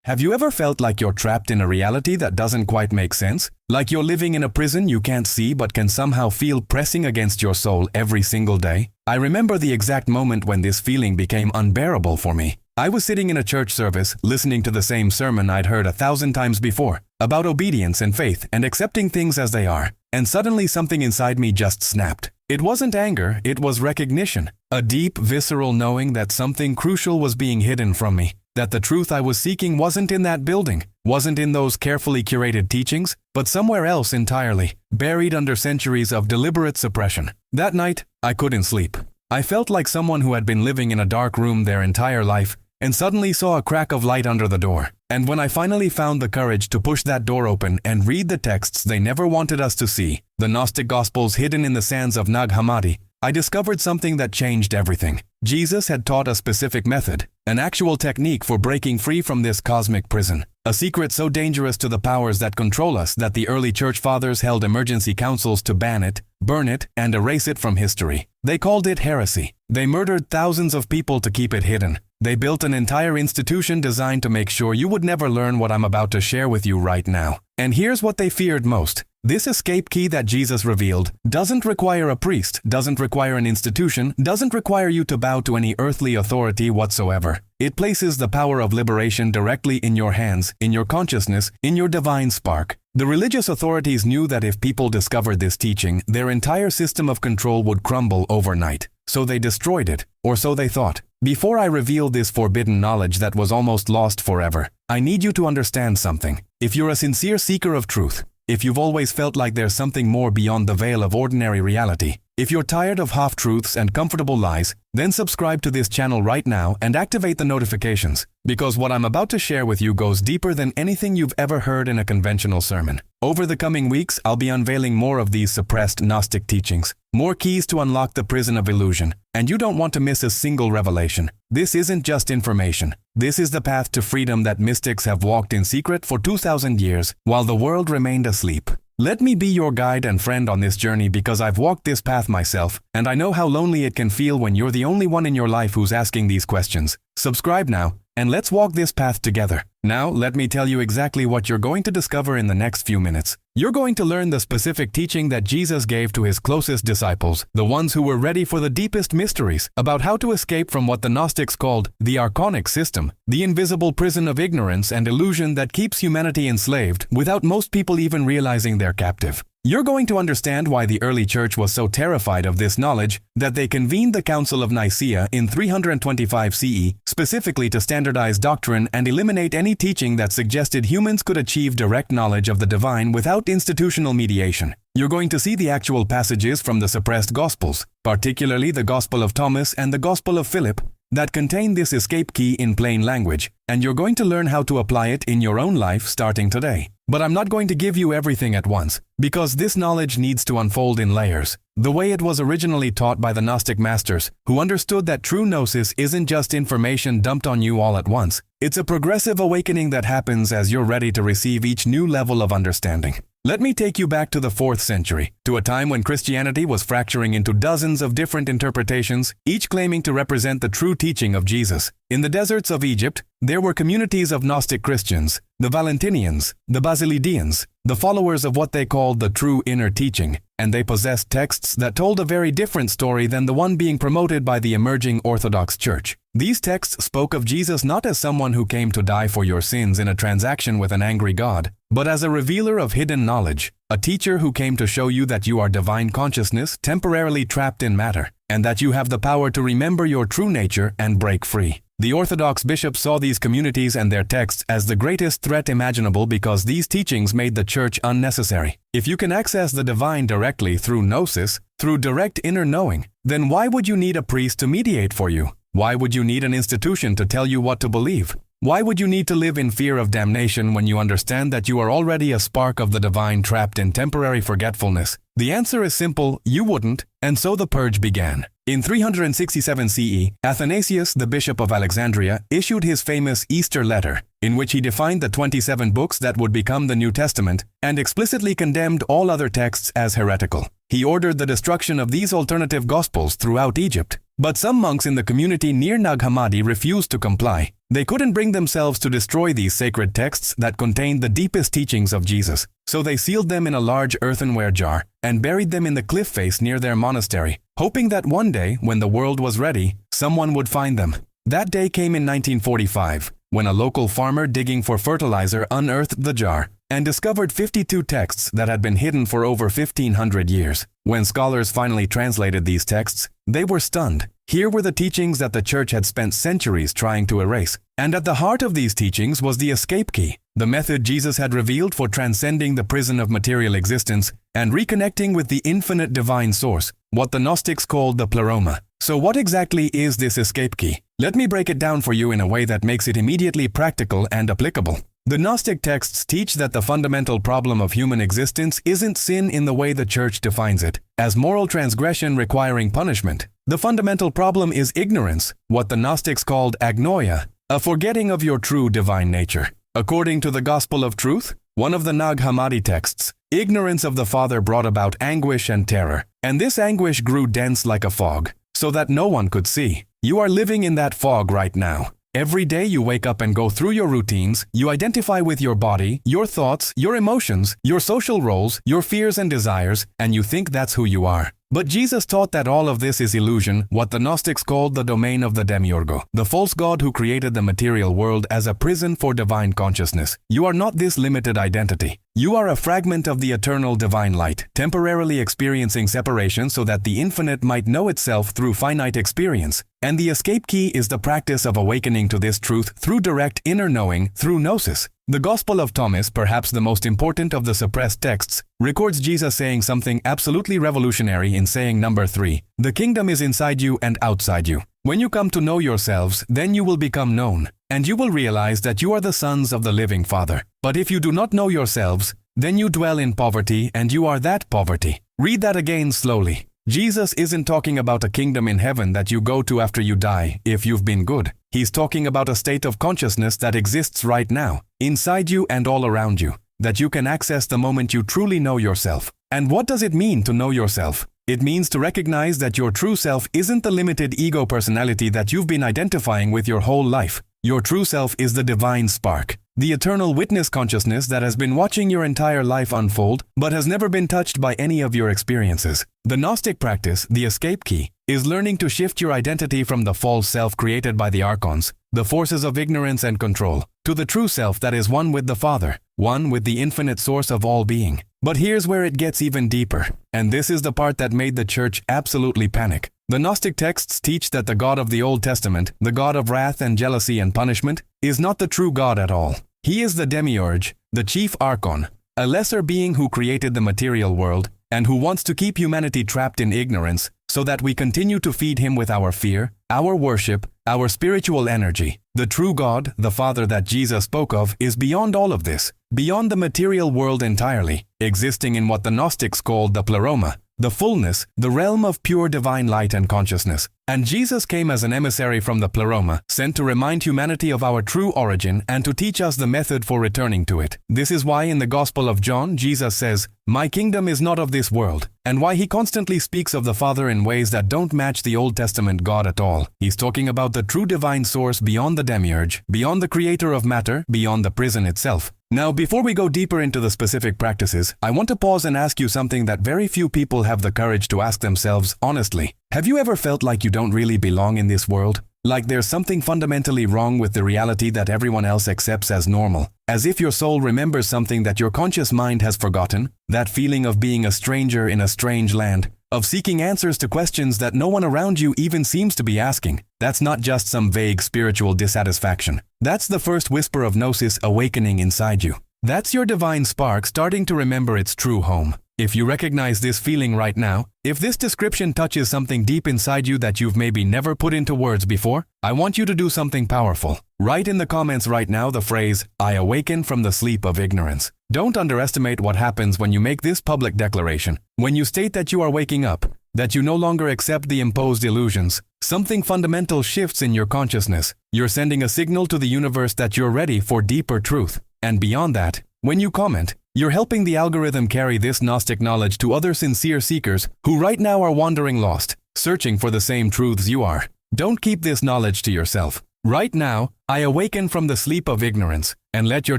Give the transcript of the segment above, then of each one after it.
Have you ever felt like you're trapped in a reality that doesn't quite make sense? Like you're living in a prison you can't see but can somehow feel pressing against your soul every single day? I remember the exact moment when this feeling became unbearable for me. I was sitting in a church service, listening to the same sermon I'd heard 1,000 times before, about obedience and faith and accepting things as they are, and suddenly something inside me just snapped. It wasn't anger, it was recognition. A deep, visceral knowing that something crucial was being hidden from me. That the truth I was seeking wasn't in that building, wasn't in those carefully curated teachings, but somewhere else entirely, buried under centuries of deliberate suppression. That night, I couldn't sleep. I felt like someone who had been living in a dark room their entire life, and suddenly saw a crack of light under the door. And when I finally found the courage to push that door open and read the texts they never wanted us to see, the Gnostic Gospels hidden in the sands of Nag Hammadi, I discovered something that changed everything. Jesus had taught a specific method, an actual technique for breaking free from this cosmic prison. A secret so dangerous to the powers that control us that the early church fathers held emergency councils to ban it, burn it, and erase it from history. They called it heresy. They murdered thousands of people to keep it hidden. They built an entire institution designed to make sure you would never learn what I'm about to share with you right now. And here's what they feared most. This escape key that Jesus revealed doesn't require a priest, doesn't require an institution, doesn't require you to bow to any earthly authority whatsoever. It places the power of liberation directly in your hands, in your consciousness, in your divine spark. The religious authorities knew that if people discovered this teaching, their entire system of control would crumble overnight. So they destroyed it, or so they thought. Before I reveal this forbidden knowledge that was almost lost forever, I need you to understand something. If you're a sincere seeker of truth, if you've always felt like there's something more beyond the veil of ordinary reality, if you're tired of half-truths and comfortable lies, then subscribe to this channel right now and activate the notifications, because what I'm about to share with you goes deeper than anything you've ever heard in a conventional sermon. Over the coming weeks, I'll be unveiling more of these suppressed Gnostic teachings, more keys to unlock the prison of illusion, and you don't want to miss a single revelation. This isn't just information. This is the path to freedom that mystics have walked in secret for 2,000 years, while the world remained asleep. Let me be your guide and friend on this journey because I've walked this path myself, and I know how lonely it can feel when you're the only one in your life who's asking these questions. Subscribe now, and let's walk this path together. Now, let me tell you exactly what you're going to discover in the next few minutes. You're going to learn the specific teaching that Jesus gave to his closest disciples, the ones who were ready for the deepest mysteries, about how to escape from what the Gnostics called the archonic system, the invisible prison of ignorance and illusion that keeps humanity enslaved without most people even realizing they're captive. You're going to understand why the early church was so terrified of this knowledge that they convened the Council of Nicaea in 325 CE specifically to standardize doctrine and eliminate any teaching that suggested humans could achieve direct knowledge of the divine without institutional mediation. You're going to see the actual passages from the suppressed Gospels, particularly the Gospel of Thomas and the Gospel of Philip, that contain this escape key in plain language, and you're going to learn how to apply it in your own life starting today. But I'm not going to give you everything at once, because this knowledge needs to unfold in layers, the way it was originally taught by the Gnostic masters, who understood that true gnosis isn't just information dumped on you all at once. It's a progressive awakening that happens as you're ready to receive each new level of understanding. Let me take you back to the 4th century, to a time when Christianity was fracturing into dozens of different interpretations, each claiming to represent the true teaching of Jesus. In the deserts of Egypt, there were communities of Gnostic Christians, the Valentinians, the Basilidians, the followers of what they called the true inner teaching, and they possessed texts that told a very different story than the one being promoted by the emerging Orthodox Church. These texts spoke of Jesus not as someone who came to die for your sins in a transaction with an angry God, but as a revealer of hidden knowledge, a teacher who came to show you that you are divine consciousness temporarily trapped in matter, and that you have the power to remember your true nature and break free. The Orthodox bishops saw these communities and their texts as the greatest threat imaginable because these teachings made the church unnecessary. If you can access the divine directly through gnosis, through direct inner knowing, then why would you need a priest to mediate for you? Why would you need an institution to tell you what to believe? Why would you need to live in fear of damnation when you understand that you are already a spark of the divine trapped in temporary forgetfulness? The answer is simple: you wouldn't, and so the purge began. In 367 CE, Athanasius, the bishop of Alexandria, issued his famous Easter letter, in which he defined the 27 books that would become the New Testament and explicitly condemned all other texts as heretical. He ordered the destruction of these alternative gospels throughout Egypt. But some monks in the community near Nag Hammadi refused to comply. They couldn't bring themselves to destroy these sacred texts that contained the deepest teachings of Jesus. So they sealed them in a large earthenware jar and buried them in the cliff face near their monastery, hoping that one day, when the world was ready, someone would find them. That day came in 1945, when a local farmer digging for fertilizer unearthed the jar and discovered 52 texts that had been hidden for over 1,500 years. When scholars finally translated these texts, they were stunned. Here were the teachings that the church had spent centuries trying to erase. And at the heart of these teachings was the escape key, the method Jesus had revealed for transcending the prison of material existence and reconnecting with the infinite divine source, what the Gnostics called the pleroma. So what exactly is this escape key? Let me break it down for you in a way that makes it immediately practical and applicable. The Gnostic texts teach that the fundamental problem of human existence isn't sin in the way the church defines it, as moral transgression requiring punishment. The fundamental problem is ignorance, what the Gnostics called agnoia, a forgetting of your true divine nature. According to the Gospel of Truth, one of the Nag Hammadi texts, ignorance of the Father brought about anguish and terror, and this anguish grew dense like a fog, so that no one could see. You are living in that fog right now. Every day you wake up and go through your routines, you identify with your body, your thoughts, your emotions, your social roles, your fears and desires, and you think that's who you are. But Jesus taught that all of this is illusion, what the Gnostics called the domain of the demiurgo, the false god who created the material world as a prison for divine consciousness. You are not this limited identity. You are a fragment of the eternal divine light, temporarily experiencing separation so that the infinite might know itself through finite experience. And the escape key is the practice of awakening to this truth through direct inner knowing, through gnosis. The Gospel of Thomas, perhaps the most important of the suppressed texts, records Jesus saying something absolutely revolutionary in saying number 3, "The kingdom is inside you and outside you." When you come to know yourselves, then you will become known, and you will realize that you are the sons of the living Father. But if you do not know yourselves, then you dwell in poverty and you are that poverty. Read that again slowly. Jesus isn't talking about a kingdom in heaven that you go to after you die, if you've been good. He's talking about a state of consciousness that exists right now, inside you and all around you, that you can access the moment you truly know yourself. And what does it mean to know yourself? It means to recognize that your true self isn't the limited ego personality that you've been identifying with your whole life. Your true self is the divine spark, the eternal witness consciousness that has been watching your entire life unfold but has never been touched by any of your experiences. The Gnostic practice, the escape key, is learning to shift your identity from the false self created by the archons, the forces of ignorance and control, to the true self that is one with the Father, one with the infinite source of all being. But here's where it gets even deeper, and this is the part that made the church absolutely panic. The Gnostic texts teach that the God of the Old Testament, the God of wrath and jealousy and punishment, is not the true God at all. He is the demiurge, the chief archon, a lesser being who created the material world and who wants to keep humanity trapped in ignorance so that we continue to feed him with our fear, our worship, our spiritual energy. The true God, the Father that Jesus spoke of, is beyond all of this, beyond the material world entirely, existing in what the Gnostics called the pleroma, the fullness, the realm of pure divine light and consciousness. And Jesus came as an emissary from the pleroma, sent to remind humanity of our true origin and to teach us the method for returning to it. This is why in the Gospel of John, Jesus says, "My kingdom is not of this world," and why he constantly speaks of the Father in ways that don't match the Old Testament God at all. He's talking about the true divine source beyond the demiurge, beyond the creator of matter, beyond the prison itself. Now, before we go deeper into the specific practices, I want to pause and ask you something that very few people have the courage to ask themselves honestly. Have you ever felt like you don't really belong in this world? Like there's something fundamentally wrong with the reality that everyone else accepts as normal? As if your soul remembers something that your conscious mind has forgotten? That feeling of being a stranger in a strange land, of seeking answers to questions that no one around you even seems to be asking. That's not just some vague spiritual dissatisfaction. That's the first whisper of gnosis awakening inside you. That's your divine spark starting to remember its true home. If you recognize this feeling right now, if this description touches something deep inside you that you've maybe never put into words before, I want you to do something powerful. Write in the comments right now the phrase, "I awaken from the sleep of ignorance." Don't underestimate what happens when you make this public declaration. When you state that you are waking up, that you no longer accept the imposed illusions, something fundamental shifts in your consciousness. You're sending a signal to the universe that you're ready for deeper truth. And beyond that, when you comment, You're helping the algorithm carry this Gnostic knowledge to other sincere seekers who right now are wandering lost, searching for the same truths you are. Don't keep this knowledge to yourself. Right now, I awaken from the sleep of ignorance, and let your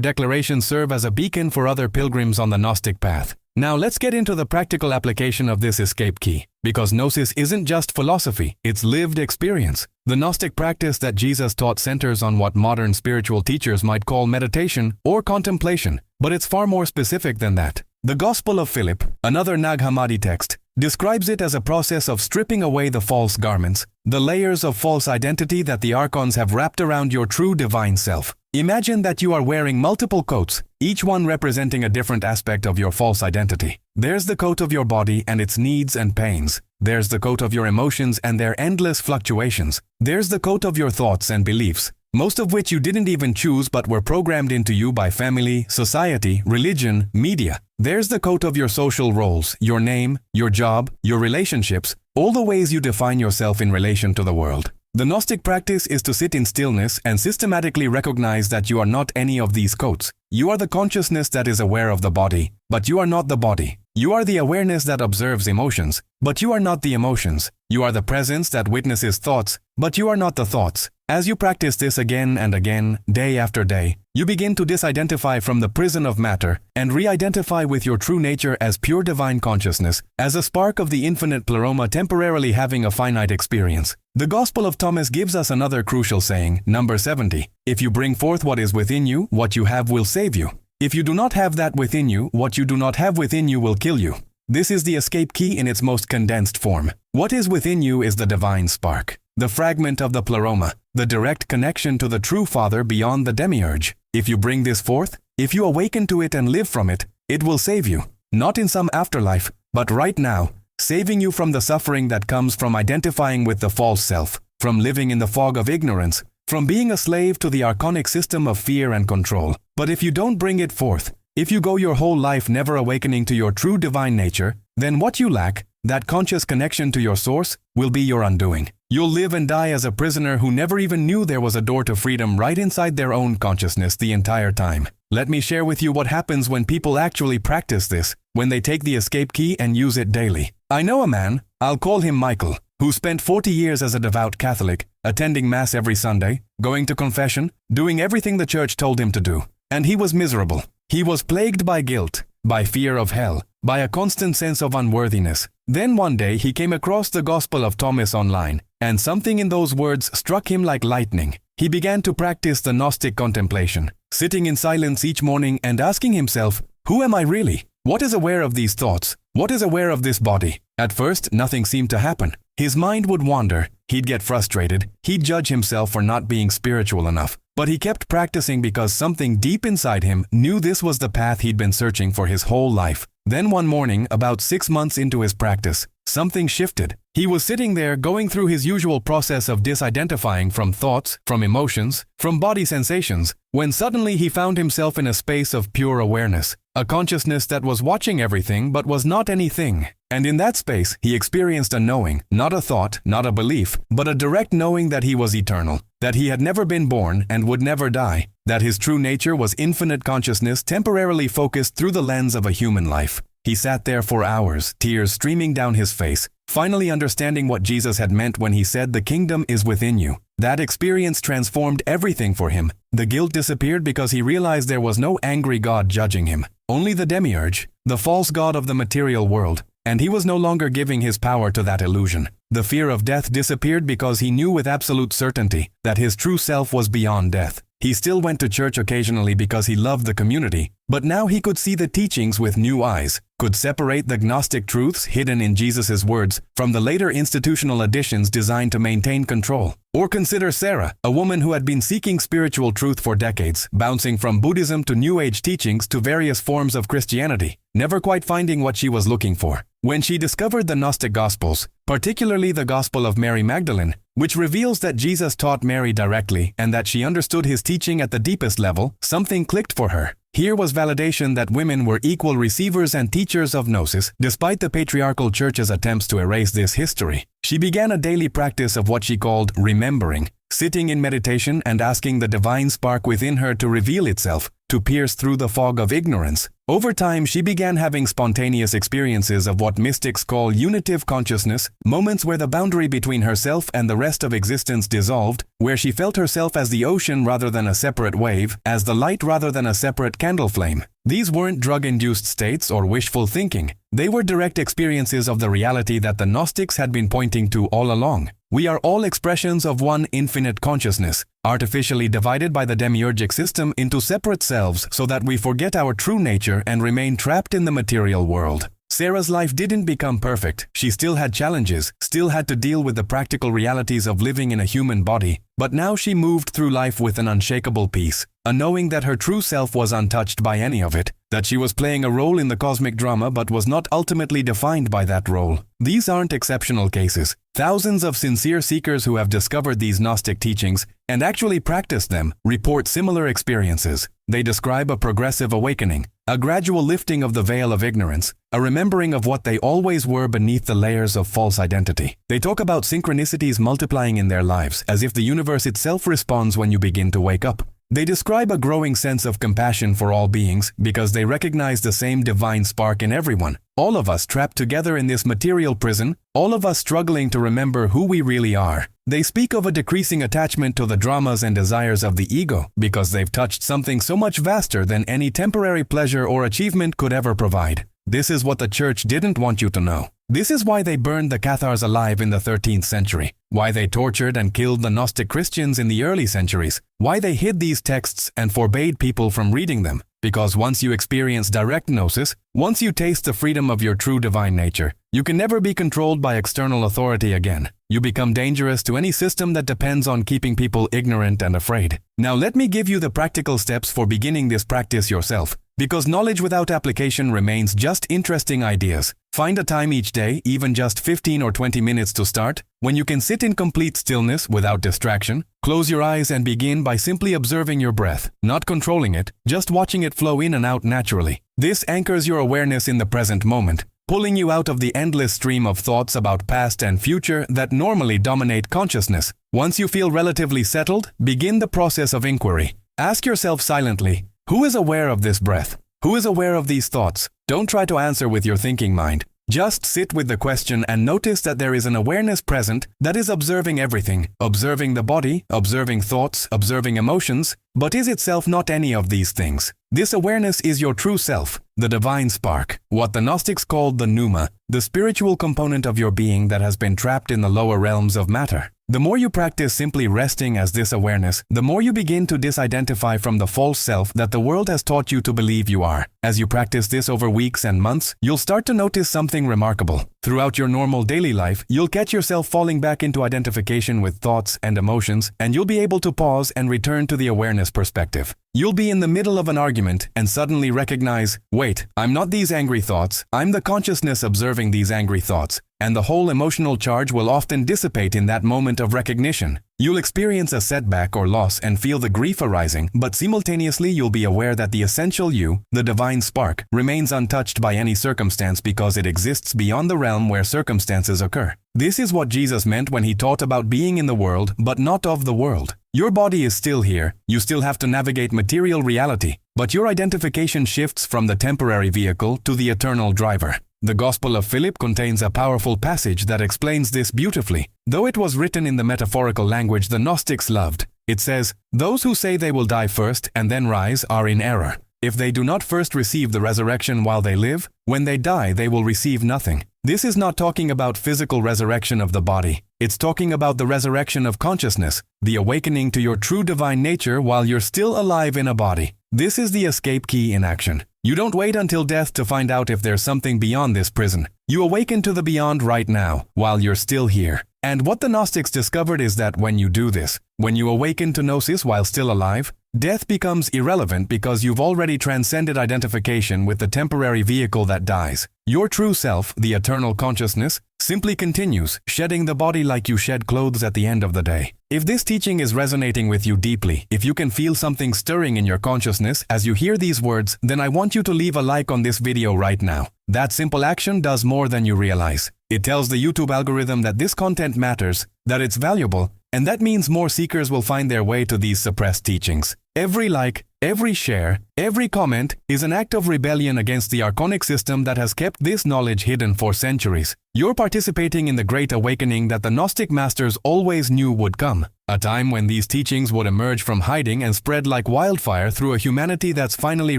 declaration serve as a beacon for other pilgrims on the Gnostic path. Now let's get into the practical application of this escape key, because Gnosis isn't just philosophy, it's lived experience. The Gnostic practice that Jesus taught centers on what modern spiritual teachers might call meditation or contemplation, but it's far more specific than that. The Gospel of Philip, another Nag Hammadi text, describes it as a process of stripping away the false garments, the layers of false identity that the archons have wrapped around your true divine self. Imagine that you are wearing multiple coats, each one representing a different aspect of your false identity. There's the coat of your body and its needs and pains. There's the coat of your emotions and their endless fluctuations. There's the coat of your thoughts and beliefs, most of which you didn't even choose but were programmed into you by family, society, religion, media. There's the coat of your social roles, your name, your job, your relationships, all the ways you define yourself in relation to the world. The Gnostic practice is to sit in stillness and systematically recognize that you are not any of these coats. You are the consciousness that is aware of the body, but you are not the body. You are the awareness that observes emotions, but you are not the emotions. You are the presence that witnesses thoughts, but you are not the thoughts. As you practice this again and again, day after day, you begin to disidentify from the prison of matter and re-identify with your true nature as pure divine consciousness, as a spark of the infinite pleroma temporarily having a finite experience. The Gospel of Thomas gives us another crucial saying, number 70. If you bring forth what is within you, what you have will save you. If you do not have that within you, what you do not have within you will kill you. This is the escape key in its most condensed form. What is within you is the divine spark, the fragment of the pleroma, the direct connection to the true Father beyond the demiurge. If you bring this forth, if you awaken to it and live from it, it will save you, not in some afterlife, but right now, saving you from the suffering that comes from identifying with the false self, from living in the fog of ignorance, from being a slave to the archonic system of fear and control. But if you don't bring it forth, if you go your whole life never awakening to your true divine nature, then what you lack, that conscious connection to your source, will be your undoing. You'll live and die as a prisoner who never even knew there was a door to freedom right inside their own consciousness the entire time. Let me share with you what happens when people actually practice this, when they take the escape key and use it daily. I know a man, I'll call him Michael, who spent 40 years as a devout Catholic, attending Mass every Sunday, going to confession, doing everything the church told him to do. And he was miserable. He was plagued by guilt, by fear of hell, by a constant sense of unworthiness. Then one day he came across the Gospel of Thomas online, and something in those words struck him like lightning. He began to practice the Gnostic contemplation, sitting in silence each morning and asking himself, who am I really? What is aware of these thoughts? What is aware of this body? At first, nothing seemed to happen. His mind would wander, he'd get frustrated, he'd judge himself for not being spiritual enough. But he kept practicing because something deep inside him knew this was the path he'd been searching for his whole life. Then one morning, about 6 months into his practice, something shifted. He was sitting there going through his usual process of disidentifying from thoughts, from emotions, from body sensations, when suddenly he found himself in a space of pure awareness, a consciousness that was watching everything but was not anything. And in that space, he experienced a knowing, not a thought, not a belief, but a direct knowing that he was eternal, that he had never been born and would never die, that his true nature was infinite consciousness temporarily focused through the lens of a human life. He sat there for hours, tears streaming down his face, finally understanding what Jesus had meant when he said the kingdom is within you. That experience transformed everything for him. The guilt disappeared because he realized there was no angry God judging him, only the demiurge, the false god of the material world, and he was no longer giving his power to that illusion. The fear of death disappeared because he knew with absolute certainty that his true self was beyond death. He still went to church occasionally because he loved the community, but now he could see the teachings with new eyes, could separate the Gnostic truths hidden in Jesus' words from the later institutional additions designed to maintain control. Or consider Sarah, a woman who had been seeking spiritual truth for decades, bouncing from Buddhism to New Age teachings to various forms of Christianity, never quite finding what she was looking for. When she discovered the Gnostic Gospels, particularly the Gospel of Mary Magdalene, which reveals that Jesus taught Mary directly and that she understood his teaching at the deepest level, something clicked for her. Here was validation that women were equal receivers and teachers of Gnosis, despite the patriarchal church's attempts to erase this history. She began a daily practice of what she called remembering, sitting in meditation and asking the divine spark within her to reveal itself, to pierce through the fog of ignorance. Over time, she began having spontaneous experiences of what mystics call unitive consciousness, moments where the boundary between herself and the rest of existence dissolved, where she felt herself as the ocean rather than a separate wave, as the light rather than a separate candle flame. These weren't drug-induced states or wishful thinking. They were direct experiences of the reality that the Gnostics had been pointing to all along. We are all expressions of one infinite consciousness, artificially divided by the demiurgic system into separate selves so that we forget our true nature and remain trapped in the material world. Sarah's life didn't become perfect. She still had challenges, still had to deal with the practical realities of living in a human body. But now she moved through life with an unshakable peace, a knowing that her true self was untouched by any of it, that she was playing a role in the cosmic drama but was not ultimately defined by that role. These aren't exceptional cases. Thousands of sincere seekers who have discovered these Gnostic teachings and actually practiced them report similar experiences. They describe a progressive awakening, a gradual lifting of the veil of ignorance, a remembering of what they always were beneath the layers of false identity. They talk about synchronicities multiplying in their lives, as if the universe itself responds when you begin to wake up. They describe a growing sense of compassion for all beings because they recognize the same divine spark in everyone. All of us trapped together in this material prison, all of us struggling to remember who we really are. They speak of a decreasing attachment to the dramas and desires of the ego because they've touched something so much vaster than any temporary pleasure or achievement could ever provide. This is what the church didn't want you to know. This is why they burned the Cathars alive in the 13th century, why they tortured and killed the Gnostic Christians in the early centuries, why they hid these texts and forbade people from reading them. Because once you experience direct gnosis, once you taste the freedom of your true divine nature, you can never be controlled by external authority again. You become dangerous to any system that depends on keeping people ignorant and afraid. Now let me give you the practical steps for beginning this practice yourself. Because knowledge without application remains just interesting ideas. Find a time each day, even just 15 or 20 minutes to start, when you can sit in complete stillness without distraction. Close your eyes and begin by simply observing your breath, not controlling it, just watching it flow in and out naturally. This anchors your awareness in the present moment, pulling you out of the endless stream of thoughts about past and future that normally dominate consciousness. Once you feel relatively settled, begin the process of inquiry. Ask yourself silently, who is aware of this breath? Who is aware of these thoughts? Don't try to answer with your thinking mind. Just sit with the question and notice that there is an awareness present that is observing everything, observing the body, observing thoughts, observing emotions, but is itself not any of these things. This awareness is your true self, the divine spark, what the Gnostics called the pneuma, the spiritual component of your being that has been trapped in the lower realms of matter. The more you practice simply resting as this awareness, the more you begin to disidentify from the false self that the world has taught you to believe you are. As you practice this over weeks and months, you'll start to notice something remarkable. Throughout your normal daily life, you'll catch yourself falling back into identification with thoughts and emotions, and you'll be able to pause and return to the awareness perspective. You'll be in the middle of an argument and suddenly recognize, wait, I'm not these angry thoughts, I'm the consciousness observing these angry thoughts. And the whole emotional charge will often dissipate in that moment of recognition. You'll experience a setback or loss and feel the grief arising, but simultaneously you'll be aware that the essential you, the divine spark, remains untouched by any circumstance because it exists beyond the realm where circumstances occur. This is what Jesus meant when he taught about being in the world, but not of the world. Your body is still here, you still have to navigate material reality, but your identification shifts from the temporary vehicle to the eternal driver. The Gospel of Philip contains a powerful passage that explains this beautifully. Though it was written in the metaphorical language the Gnostics loved, it says, "Those who say they will die first and then rise are in error. If they do not first receive the resurrection while they live, when they die they will receive nothing." This is not talking about physical resurrection of the body. It's talking about the resurrection of consciousness, the awakening to your true divine nature while you're still alive in a body. This is the escape key in action. You don't wait until death to find out if there's something beyond this prison. You awaken to the beyond right now, while you're still here. And what the Gnostics discovered is that when you do this, when you awaken to gnosis while still alive, death becomes irrelevant because you've already transcended identification with the temporary vehicle that dies. Your true self, the eternal consciousness, simply continues, shedding the body like you shed clothes at the end of the day. If this teaching is resonating with you deeply, if you can feel something stirring in your consciousness as you hear these words, then I want you to leave a like on this video right now. That simple action does more than you realize. It tells the YouTube algorithm that this content matters, that it's valuable, and that means more seekers will find their way to these suppressed teachings. Every like, every share, every comment is an act of rebellion against the archonic system that has kept this knowledge hidden for centuries. You're participating in the great awakening that the Gnostic masters always knew would come, a time when these teachings would emerge from hiding and spread like wildfire through a humanity that's finally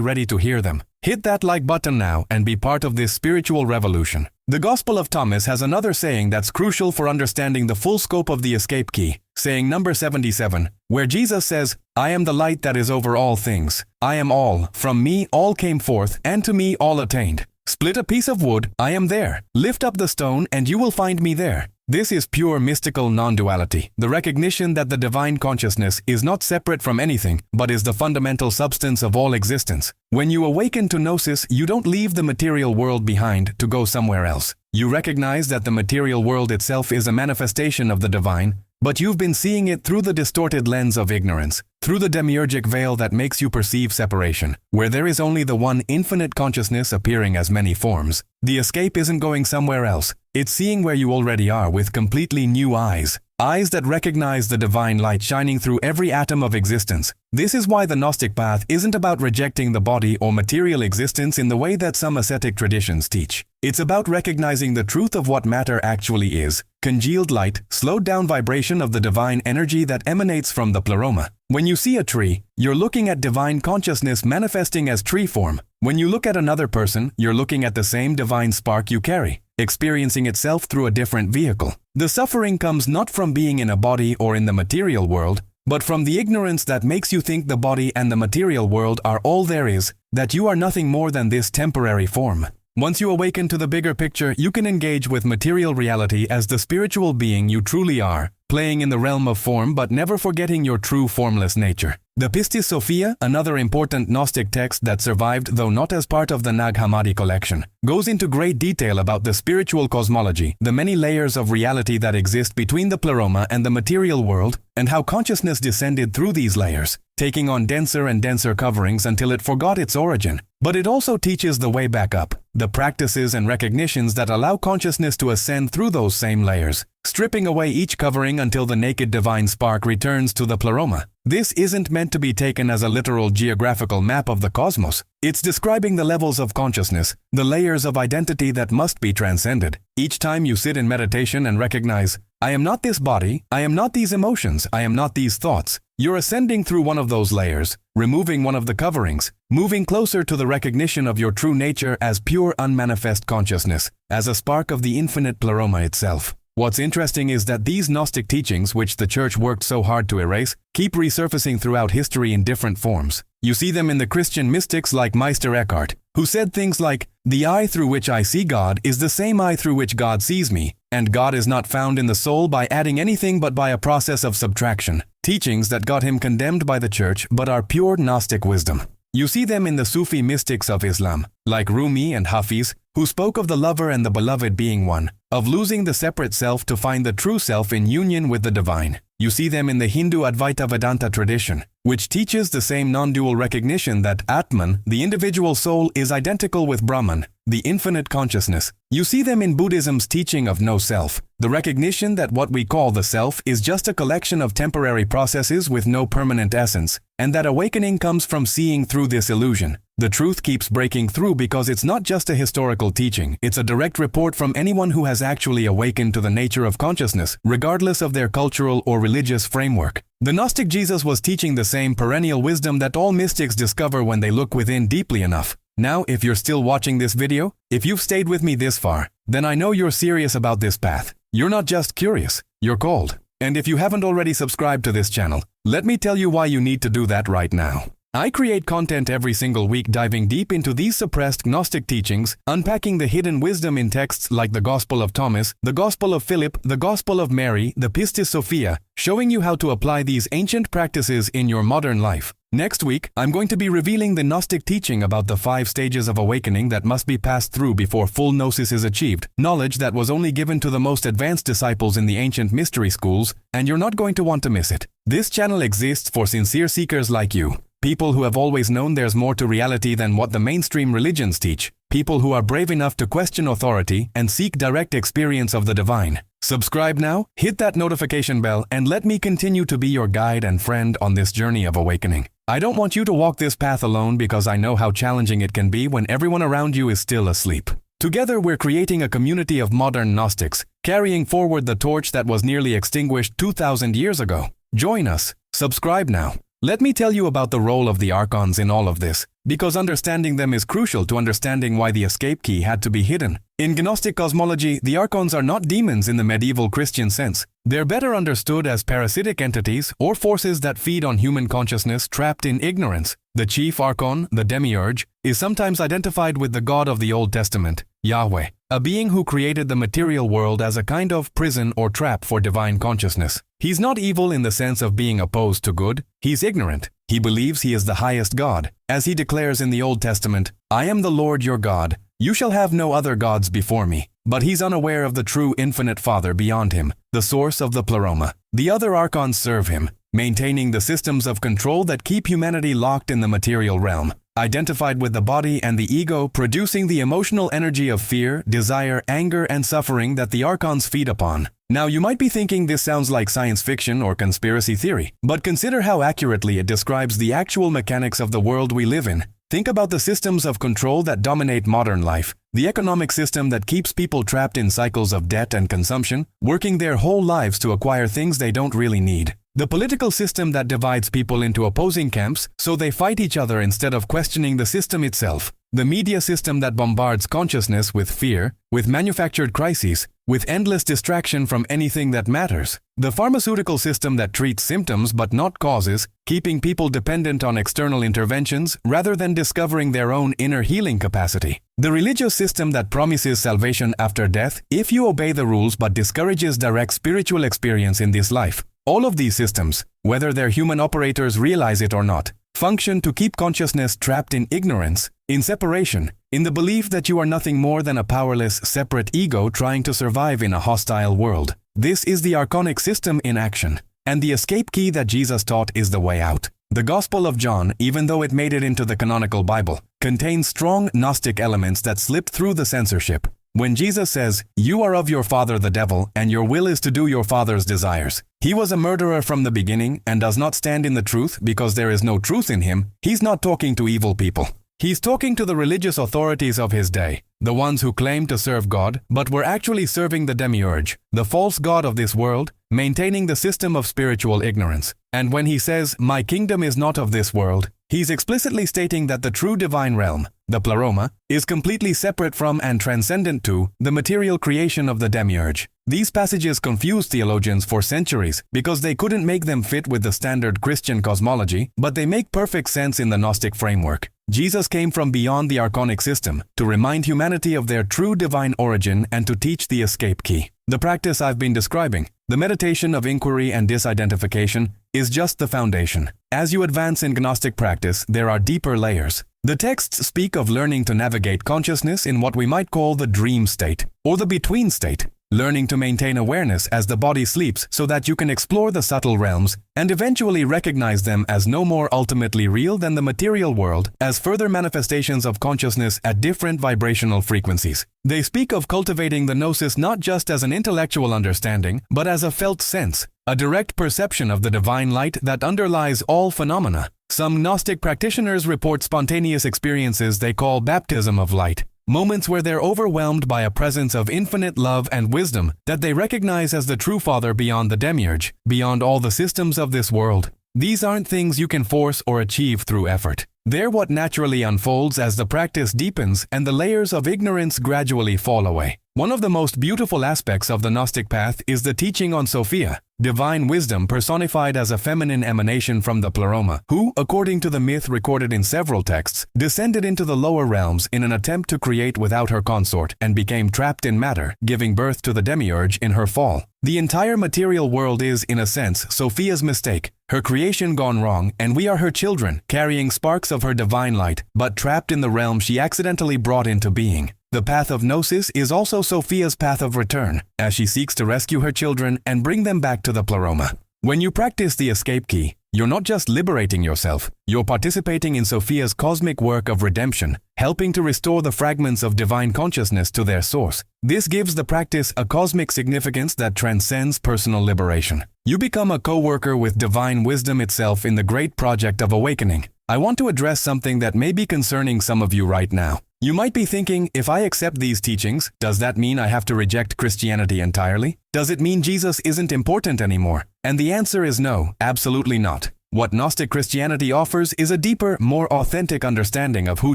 ready to hear them. Hit that like button now and be part of this spiritual revolution. The Gospel of Thomas has another saying that's crucial for understanding the full scope of the escape key, saying number 77, where Jesus says, "I am the light that is over all things. I am all, from me all came forth, and to me all attained. Split a piece of wood, I am there. Lift up the stone, and you will find me there." This is pure mystical non-duality, the recognition that the divine consciousness is not separate from anything, but is the fundamental substance of all existence. When you awaken to Gnosis, you don't leave the material world behind to go somewhere else. You recognize that the material world itself is a manifestation of the divine, but you've been seeing it through the distorted lens of ignorance, through the demiurgic veil that makes you perceive separation, where there is only the one infinite consciousness appearing as many forms. The escape isn't going somewhere else. It's seeing where you already are with completely new eyes. Eyes that recognize the divine light shining through every atom of existence. This is why the Gnostic path isn't about rejecting the body or material existence in the way that some ascetic traditions teach. It's about recognizing the truth of what matter actually is, congealed light, slowed down vibration of the divine energy that emanates from the pleroma. When you see a tree, you're looking at divine consciousness manifesting as tree form. When you look at another person, you're looking at the same divine spark you carry, experiencing itself through a different vehicle. The suffering comes not from being in a body or in the material world, but from the ignorance that makes you think the body and the material world are all there is, that you are nothing more than this temporary form. Once you awaken to the bigger picture, you can engage with material reality as the spiritual being you truly are, playing in the realm of form but never forgetting your true formless nature. The Pistis Sophia, another important Gnostic text that survived though not as part of the Nag Hammadi collection, goes into great detail about the spiritual cosmology, the many layers of reality that exist between the pleroma and the material world, and how consciousness descended through these layers, taking on denser and denser coverings until it forgot its origin. But it also teaches the way back up, the practices and recognitions that allow consciousness to ascend through those same layers, stripping away each covering until the naked divine spark returns to the pleroma. This isn't meant to be taken as a literal geographical map of the cosmos. It's describing the levels of consciousness, the layers of identity that must be transcended. Each time you sit in meditation and recognize, I am not this body, I am not these emotions, I am not these thoughts, you're ascending through one of those layers, removing one of the coverings, moving closer to the recognition of your true nature as pure unmanifest consciousness, as a spark of the infinite pleroma itself. What's interesting is that these Gnostic teachings, which the Church worked so hard to erase, keep resurfacing throughout history in different forms. You see them in the Christian mystics like Meister Eckhart, who said things like, "The eye through which I see God is the same eye through which God sees me, and God is not found in the soul by adding anything but by a process of subtraction." Teachings that got him condemned by the Church but are pure Gnostic wisdom. You see them in the Sufi mystics of Islam, like Rumi and Hafiz, who spoke of the lover and the beloved being one, of losing the separate self to find the true self in union with the divine. You see them in the Hindu Advaita Vedanta tradition, which teaches the same non-dual recognition that Atman, the individual soul, is identical with Brahman, the infinite consciousness. You see them in Buddhism's teaching of no self, the recognition that what we call the self is just a collection of temporary processes with no permanent essence, and that awakening comes from seeing through this illusion. The truth keeps breaking through because it's not just a historical teaching, it's a direct report from anyone who has actually awakened to the nature of consciousness, regardless of their cultural or religious framework. The Gnostic Jesus was teaching the same perennial wisdom that all mystics discover when they look within deeply enough. Now, if you're still watching this video, if you've stayed with me this far, then I know you're serious about this path. You're not just curious, you're called. And if you haven't already subscribed to this channel, let me tell you why you need to do that right now. I create content every single week diving deep into these suppressed Gnostic teachings, unpacking the hidden wisdom in texts like the Gospel of Thomas, the Gospel of Philip, the Gospel of Mary, the Pistis Sophia, showing you how to apply these ancient practices in your modern life. Next week, I'm going to be revealing the Gnostic teaching about the 5 stages of awakening that must be passed through before full Gnosis is achieved, knowledge that was only given to the most advanced disciples in the ancient mystery schools, and you're not going to want to miss it. This channel exists for sincere seekers like you. People who have always known there's more to reality than what the mainstream religions teach. People who are brave enough to question authority and seek direct experience of the divine. Subscribe now, hit that notification bell, and let me continue to be your guide and friend on this journey of awakening. I don't want you to walk this path alone because I know how challenging it can be when everyone around you is still asleep. Together, we're creating a community of modern Gnostics, carrying forward the torch that was nearly extinguished 2,000 years ago. Join us. Subscribe now. Let me tell you about the role of the archons in all of this, because understanding them is crucial to understanding why the escape key had to be hidden. In Gnostic cosmology, the archons are not demons in the medieval Christian sense. They're better understood as parasitic entities or forces that feed on human consciousness trapped in ignorance. The chief archon, the demiurge, is sometimes identified with the God of the Old Testament, Yahweh, a being who created the material world as a kind of prison or trap for divine consciousness. He's not evil in the sense of being opposed to good. He's ignorant. He believes he is the highest God. As he declares in the Old Testament, "I am the Lord your God. You shall have no other gods before me." But he's unaware of the true infinite Father beyond him, the source of the pleroma. The other archons serve him, maintaining the systems of control that keep humanity locked in the material realm, identified with the body and the ego, producing the emotional energy of fear, desire, anger, and suffering that the archons feed upon. Now, you might be thinking this sounds like science fiction or conspiracy theory, but consider how accurately it describes the actual mechanics of the world we live in. Think about the systems of control that dominate modern life, the economic system that keeps people trapped in cycles of debt and consumption, working their whole lives to acquire things they don't really need. The political system that divides people into opposing camps so they fight each other instead of questioning the system itself. The media system that bombards consciousness with fear, with manufactured crises, with endless distraction from anything that matters. The pharmaceutical system that treats symptoms but not causes, keeping people dependent on external interventions rather than discovering their own inner healing capacity. The religious system that promises salvation after death if you obey the rules but discourages direct spiritual experience in this life. All of these systems, whether their human operators realize it or not, function to keep consciousness trapped in ignorance, in separation, in the belief that you are nothing more than a powerless, separate ego trying to survive in a hostile world. This is the archonic system in action, and the escape key that Jesus taught is the way out. The Gospel of John, even though it made it into the canonical Bible, contains strong Gnostic elements that slipped through the censorship. When Jesus says, "You are of your father the devil, and your will is to do your father's desires," he was a murderer from the beginning and does not stand in the truth because there is no truth in him. He's not talking to evil people. He's talking to the religious authorities of his day, the ones who claimed to serve God but were actually serving the demiurge, the false god of this world, maintaining the system of spiritual ignorance. And when he says, "My kingdom is not of this world," he's explicitly stating that the true divine realm, the pleroma, is completely separate from and transcendent to the material creation of the demiurge. These passages confused theologians for centuries because they couldn't make them fit with the standard Christian cosmology, but they make perfect sense in the Gnostic framework. Jesus came from beyond the archonic system to remind humanity of their true divine origin and to teach the escape key. The practice I've been describing, the meditation of inquiry and disidentification, is just the foundation. As you advance in Gnostic practice, there are deeper layers. The texts speak of learning to navigate consciousness in what we might call the dream state, or the between state, learning to maintain awareness as the body sleeps so that you can explore the subtle realms and eventually recognize them as no more ultimately real than the material world, as further manifestations of consciousness at different vibrational frequencies. They speak of cultivating the gnosis not just as an intellectual understanding, but as a felt sense, a direct perception of the divine light that underlies all phenomena. Some Gnostic practitioners report spontaneous experiences they call baptism of light, moments where they're overwhelmed by a presence of infinite love and wisdom that they recognize as the true Father beyond the demiurge, beyond all the systems of this world. These aren't things you can force or achieve through effort. They're what naturally unfolds as the practice deepens and the layers of ignorance gradually fall away. One of the most beautiful aspects of the Gnostic path is the teaching on Sophia, divine wisdom personified as a feminine emanation from the pleroma, who, according to the myth recorded in several texts, descended into the lower realms in an attempt to create without her consort and became trapped in matter, giving birth to the demiurge in her fall. The entire material world is, in a sense, Sophia's mistake, her creation gone wrong, and we are her children, carrying sparks of her divine light, but trapped in the realm she accidentally brought into being. The path of Gnosis is also Sophia's path of return, as she seeks to rescue her children and bring them back to the pleroma. When you practice the escape key, You're not just liberating yourself, you're participating in Sophia's cosmic work of redemption, helping to restore the fragments of divine consciousness to their source. This gives the practice a cosmic significance that transcends personal liberation. You become a co-worker with divine wisdom itself in the great project of awakening. I want to address something that may be concerning some of you right now. You might be thinking, if I accept these teachings, does that mean I have to reject Christianity entirely? Does it mean Jesus isn't important anymore? And the answer is no, absolutely not. What Gnostic Christianity offers is a deeper, more authentic understanding of who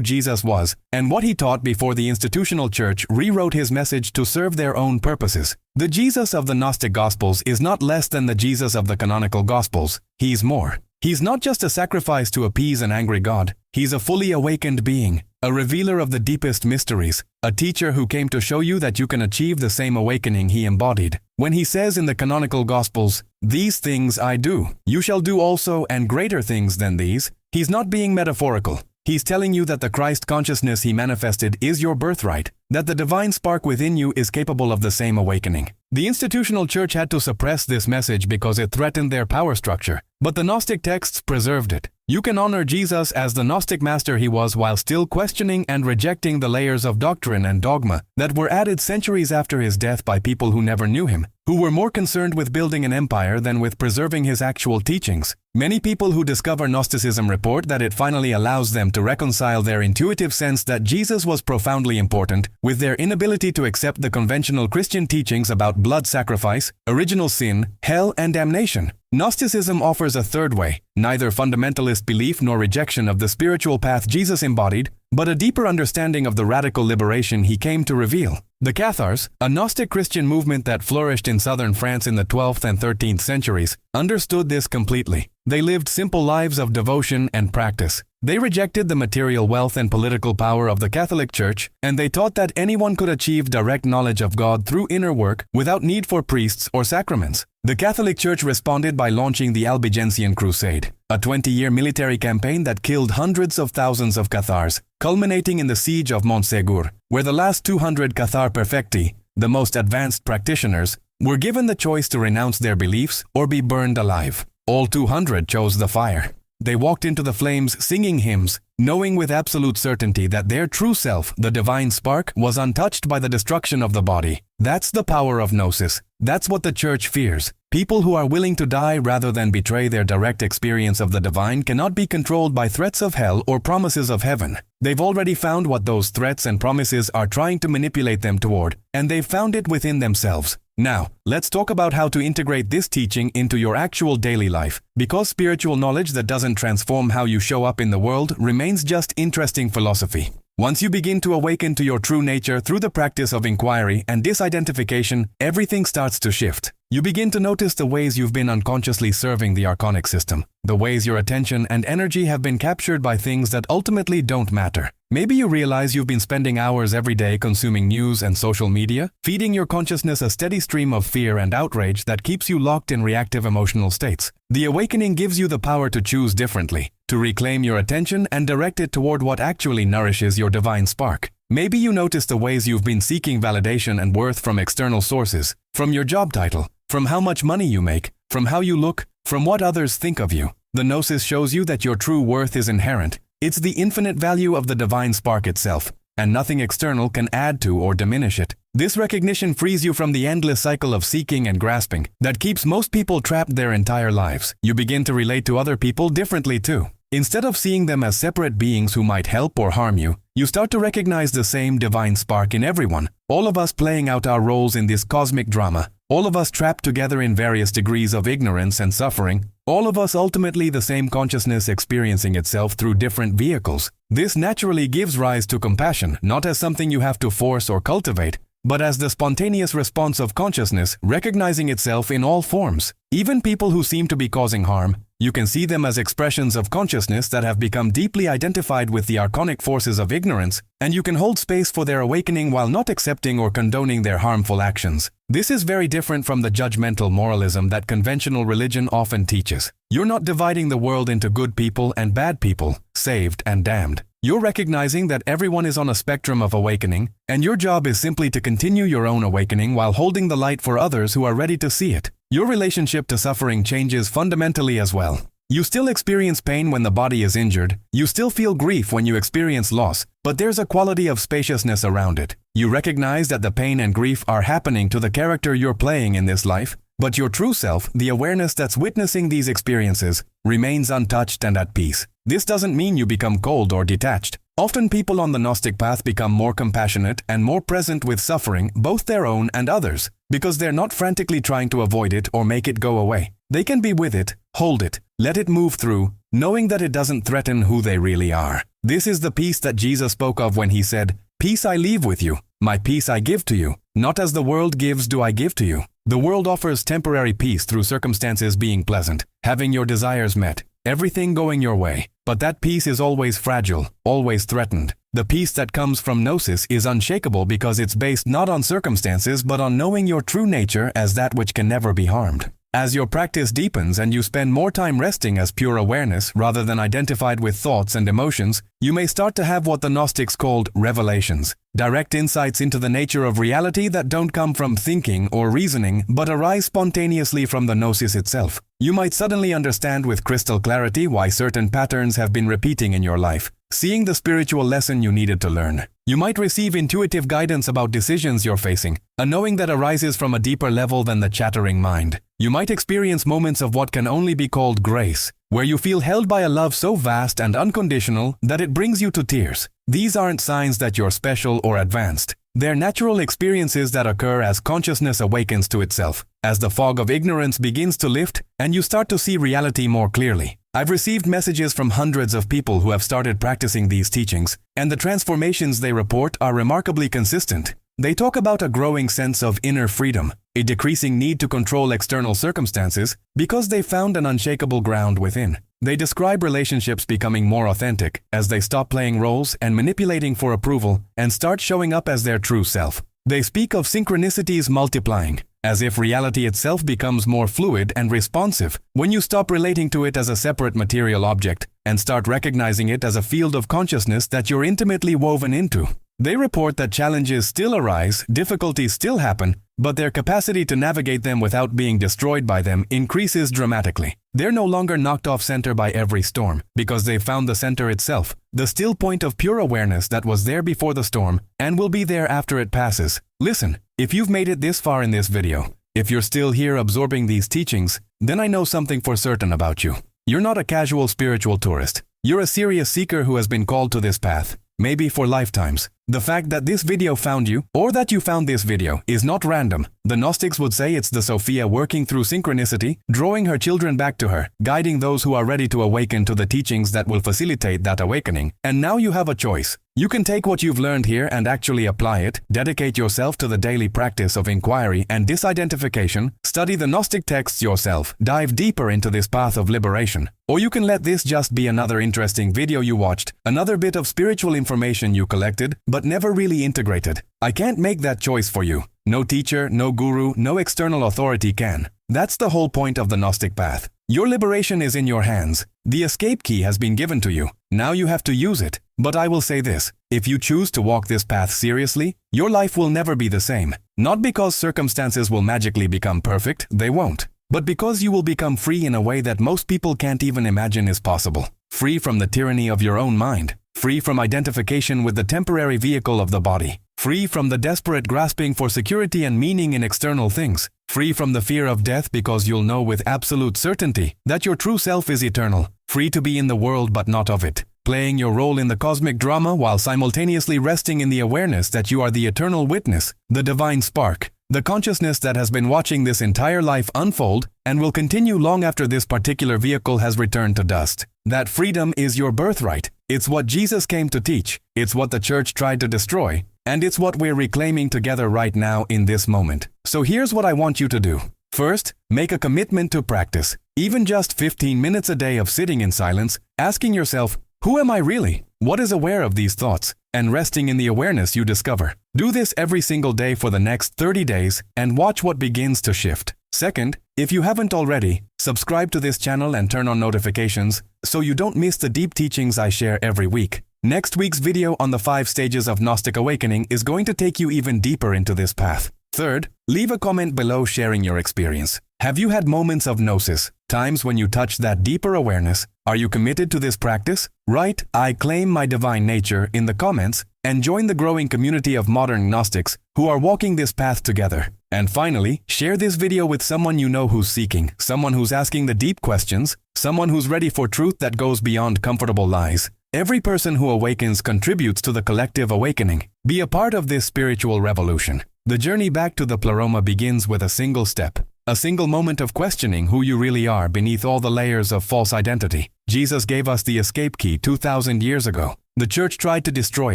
Jesus was and what he taught before the institutional church rewrote his message to serve their own purposes. The Jesus of the Gnostic Gospels is not less than the Jesus of the canonical Gospels. He's more. He's not just a sacrifice to appease an angry God. He's a fully awakened being, a revealer of the deepest mysteries, a teacher who came to show you that you can achieve the same awakening he embodied. When he says in the canonical Gospels, "These things I do, you shall do also, and greater things than these," he's not being metaphorical. He's telling you that the Christ consciousness he manifested is your birthright, that the divine spark within you is capable of the same awakening. The institutional church had to suppress this message because it threatened their power structure, but the Gnostic texts preserved it. You can honor Jesus as the Gnostic master he was while still questioning and rejecting the layers of doctrine and dogma that were added centuries after his death by people who never knew him, who were more concerned with building an empire than with preserving his actual teachings. Many people who discover Gnosticism report that it finally allows them to reconcile their intuitive sense that Jesus was profoundly important with their inability to accept the conventional Christian teachings about blood sacrifice, original sin, hell, and damnation. Gnosticism offers a third way, neither fundamentalist belief nor rejection of the spiritual path Jesus embodied, but a deeper understanding of the radical liberation he came to reveal. The Cathars, a Gnostic Christian movement that flourished in southern France in the 12th and 13th centuries, understood this completely. They lived simple lives of devotion and practice. They rejected the material wealth and political power of the Catholic Church, and they taught that anyone could achieve direct knowledge of God through inner work without need for priests or sacraments. The Catholic Church responded by launching the Albigensian Crusade, a 20-year military campaign that killed hundreds of thousands of Cathars, culminating in the siege of Montségur, where the last 200 Cathar perfecti, the most advanced practitioners, were given the choice to renounce their beliefs or be burned alive. All 200 chose the fire. They walked into the flames singing hymns, knowing with absolute certainty that their true self, the divine spark, was untouched by the destruction of the body. That's the power of Gnosis. That's what the church fears. People who are willing to die rather than betray their direct experience of the divine cannot be controlled by threats of hell or promises of heaven. They've already found what those threats and promises are trying to manipulate them toward, and they've found it within themselves. Now, let's talk about how to integrate this teaching into your actual daily life, because spiritual knowledge that doesn't transform how you show up in the world remains just interesting philosophy. Once you begin to awaken to your true nature through the practice of inquiry and disidentification, everything starts to shift. You begin to notice the ways you've been unconsciously serving the archonic system, the ways your attention and energy have been captured by things that ultimately don't matter. Maybe you realize you've been spending hours every day consuming news and social media, feeding your consciousness a steady stream of fear and outrage that keeps you locked in reactive emotional states. The awakening gives you the power to choose differently, to reclaim your attention and direct it toward what actually nourishes your divine spark. Maybe you notice the ways you've been seeking validation and worth from external sources, from your job title, from how much money you make, from how you look, from what others think of you. The Gnosis shows you that your true worth is inherent. It's the infinite value of the divine spark itself, and nothing external can add to or diminish it. This recognition frees you from the endless cycle of seeking and grasping that keeps most people trapped their entire lives. You begin to relate to other people differently too. Instead of seeing them as separate beings who might help or harm you, you start to recognize the same divine spark in everyone, all of us playing out our roles in this cosmic drama, all of us trapped together in various degrees of ignorance and suffering, all of us ultimately the same consciousness experiencing itself through different vehicles. This naturally gives rise to compassion, not as something you have to force or cultivate, but as the spontaneous response of consciousness recognizing itself in all forms. Even people who seem to be causing harm, you can see them as expressions of consciousness that have become deeply identified with the archonic forces of ignorance, and you can hold space for their awakening while not accepting or condoning their harmful actions. This is very different from the judgmental moralism that conventional religion often teaches. You're not dividing the world into good people and bad people, saved and damned. You're recognizing that everyone is on a spectrum of awakening, and your job is simply to continue your own awakening while holding the light for others who are ready to see it. Your relationship to suffering changes fundamentally as well. You still experience pain when the body is injured. You still feel grief when you experience loss, but there's a quality of spaciousness around it. You recognize that the pain and grief are happening to the character you're playing in this life, but your true self, the awareness that's witnessing these experiences, remains untouched and at peace. This doesn't mean you become cold or detached. Often people on the Gnostic path become more compassionate and more present with suffering, both their own and others, because they're not frantically trying to avoid it or make it go away. They can be with it, hold it, let it move through, knowing that it doesn't threaten who they really are. This is the peace that Jesus spoke of when he said, "Peace I leave with you, my peace I give to you. Not as the world gives do I give to you." The world offers temporary peace through circumstances being pleasant, having your desires met, everything going your way. But that peace is always fragile, always threatened. The peace that comes from Gnosis is unshakable because it's based not on circumstances but on knowing your true nature as that which can never be harmed. As your practice deepens and you spend more time resting as pure awareness rather than identified with thoughts and emotions, you may start to have what the Gnostics called revelations, direct insights into the nature of reality that don't come from thinking or reasoning but arise spontaneously from the Gnosis itself. You might suddenly understand with crystal clarity why certain patterns have been repeating in your life, seeing the spiritual lesson you needed to learn. You might receive intuitive guidance about decisions you're facing, a knowing that arises from a deeper level than the chattering mind. You might experience moments of what can only be called grace, where you feel held by a love so vast and unconditional that it brings you to tears. These aren't signs that you're special or advanced. They're natural experiences that occur as consciousness awakens to itself, as the fog of ignorance begins to lift and you start to see reality more clearly. I've received messages from hundreds of people who have started practicing these teachings, and the transformations they report are remarkably consistent. They talk about a growing sense of inner freedom, a decreasing need to control external circumstances because they found an unshakable ground within. They describe relationships becoming more authentic as they stop playing roles and manipulating for approval and start showing up as their true self. They speak of synchronicities multiplying, as if reality itself becomes more fluid and responsive when you stop relating to it as a separate material object and start recognizing it as a field of consciousness that you're intimately woven into. They report that challenges still arise, difficulties still happen, but their capacity to navigate them without being destroyed by them increases dramatically. They're no longer knocked off center by every storm, because they've found the center itself, the still point of pure awareness that was there before the storm and will be there after it passes. Listen, if you've made it this far in this video, if you're still here absorbing these teachings, then I know something for certain about you. You're not a casual spiritual tourist. You're a serious seeker who has been called to this path, maybe for lifetimes. The fact that this video found you, or that you found this video, is not random. The Gnostics would say it's the Sophia working through synchronicity, drawing her children back to her, guiding those who are ready to awaken to the teachings that will facilitate that awakening. And now you have a choice. You can take what you've learned here and actually apply it, dedicate yourself to the daily practice of inquiry and disidentification, study the Gnostic texts yourself, dive deeper into this path of liberation. Or you can let this just be another interesting video you watched, another bit of spiritual information you collected, but never really integrated. I can't make that choice for you. No teacher, no guru, no external authority can. That's the whole point of the Gnostic path. Your liberation is in your hands. The escape key has been given to you. Now you have to use it. But I will say this, if you choose to walk this path seriously, your life will never be the same. Not because circumstances will magically become perfect, they won't. But because you will become free in a way that most people can't even imagine is possible. Free from the tyranny of your own mind. Free from identification with the temporary vehicle of the body. Free from the desperate grasping for security and meaning in external things. Free from the fear of death because you'll know with absolute certainty that your true self is eternal. Free to be in the world but not of it. Playing your role in the cosmic drama while simultaneously resting in the awareness that you are the eternal witness, the divine spark, the consciousness that has been watching this entire life unfold and will continue long after this particular vehicle has returned to dust. That freedom is your birthright. It's what Jesus came to teach. It's what the church tried to destroy. And it's what we're reclaiming together right now in this moment. So here's what I want you to do. First, make a commitment to practice. Even just 15 minutes a day of sitting in silence, asking yourself, who am I really? What is aware of these thoughts? And resting in the awareness you discover. Do this every single day for the next 30 days and watch what begins to shift. Second, if you haven't already, subscribe to this channel and turn on notifications so you don't miss the deep teachings I share every week. Next week's video on the 5 stages of Gnostic awakening is going to take you even deeper into this path. Third, leave a comment below sharing your experience. Have you had moments of gnosis, times when you touched that deeper awareness? Are you committed to this practice? Write, "I claim my divine nature" in the comments and join the growing community of modern Gnostics who are walking this path together. And finally, share this video with someone you know who's seeking, someone who's asking the deep questions, someone who's ready for truth that goes beyond comfortable lies. Every person who awakens contributes to the collective awakening. Be a part of this spiritual revolution. The journey back to the pleroma begins with a single step, a single moment of questioning who you really are beneath all the layers of false identity. Jesus gave us the escape key 2,000 years ago. The church tried to destroy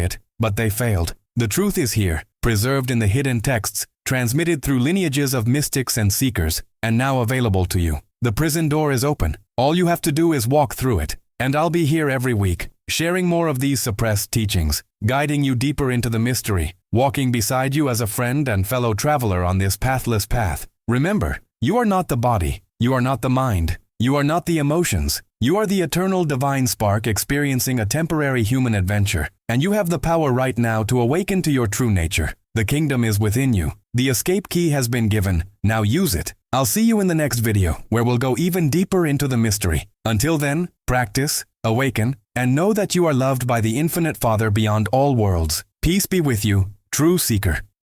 it, but they failed. The truth is here, preserved in the hidden texts, transmitted through lineages of mystics and seekers, and now available to you. The prison door is open. All you have to do is walk through it. And I'll be here every week, sharing more of these suppressed teachings, guiding you deeper into the mystery, walking beside you as a friend and fellow traveler on this pathless path. Remember, you are not the body, you are not the mind, you are not the emotions. You are the eternal divine spark experiencing a temporary human adventure, and you have the power right now to awaken to your true nature. The kingdom is within you. The escape key has been given. Now use it. I'll see you in the next video, where we'll go even deeper into the mystery. Until then, practice, awaken, and know that you are loved by the infinite Father beyond all worlds. Peace be with you, true seeker.